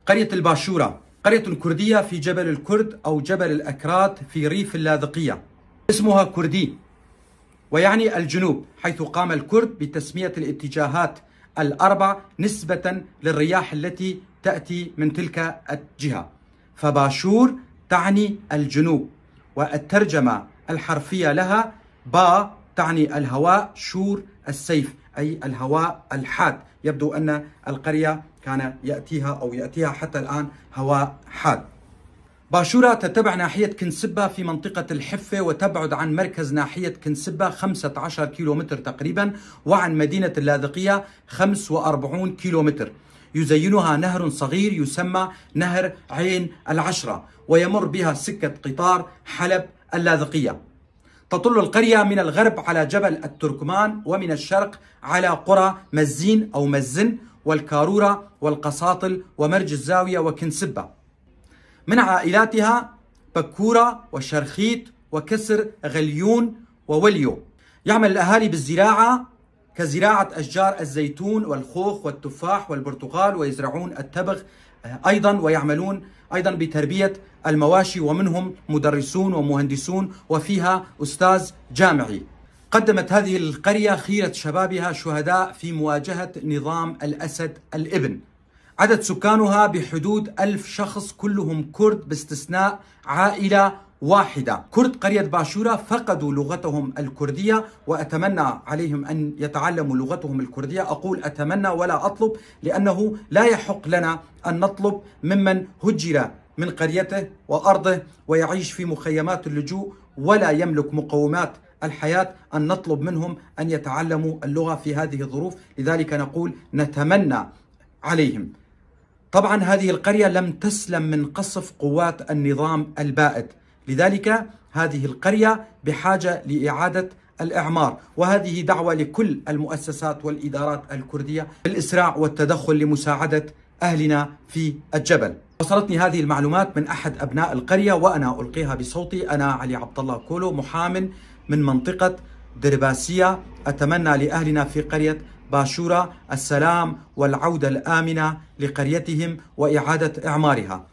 قرية الباشورة قرية كردية في جبل الكرد أو جبل الأكراد في ريف اللاذقية. اسمها كردي ويعني الجنوب، حيث قام الكرد بتسمية الاتجاهات الأربع نسبة للرياح التي تأتي من تلك الجهة. فباشور تعني الجنوب، والترجمة الحرفية لها با تعني الهواء، شور السيف أي الهواء الحاد. يبدو أن القرية كان يأتيها حتى الآن هواء حاد. باشورة تتبع ناحية كنسبة في منطقة الحفة، وتبعد عن مركز ناحية كنسبة 15 كيلومتر تقريبا، وعن مدينة اللاذقية 45 كيلومتر. يزينها نهر صغير يسمى نهر عين العشرة، ويمر بها سكة قطار حلب اللاذقية. تطل القرية من الغرب على جبل التركمان، ومن الشرق على قرى مزين أو مزن والكارورة والقساطل ومرج الزاوية وكنسبة. من عائلاتها بكورة وشرخيت وكسر غليون ووليو. يعمل الأهالي بالزراعة كزراعة أشجار الزيتون والخوخ والتفاح والبرتقال، ويزرعون التبغ أيضا، ويعملون أيضا بتربية المواشي، ومنهم مدرسون ومهندسون، وفيها أستاذ جامعي. قدمت هذه القرية خيرة شبابها شهداء في مواجهة نظام الأسد الإبن. عدد سكانها بحدود 1000 شخص، كلهم كرد باستثناء عائلة واحدة. كرد قرية باشورة فقدوا لغتهم الكردية، وأتمنى عليهم أن يتعلموا لغتهم الكردية. أقول أتمنى ولا أطلب، لأنه لا يحق لنا أن نطلب ممن هجر من قريته وأرضه ويعيش في مخيمات اللجوء ولا يملك مقومات الحياة أن نطلب منهم أن يتعلموا اللغة في هذه الظروف. لذلك نقول نتمنى عليهم. طبعا هذه القرية لم تسلم من قصف قوات النظام البائد، لذلك هذه القرية بحاجة لإعادة الإعمار، وهذه دعوة لكل المؤسسات والإدارات الكردية بالإسراع والتدخل لمساعدة أهلنا في الجبل. وصلتني هذه المعلومات من أحد أبناء القرية وأنا ألقيها بصوتي. أنا علي عبد الله كولو، محام من منطقة درباسية. أتمنى لأهلنا في قرية باشورة السلام والعودة الآمنة لقريتهم وإعادة إعمارها.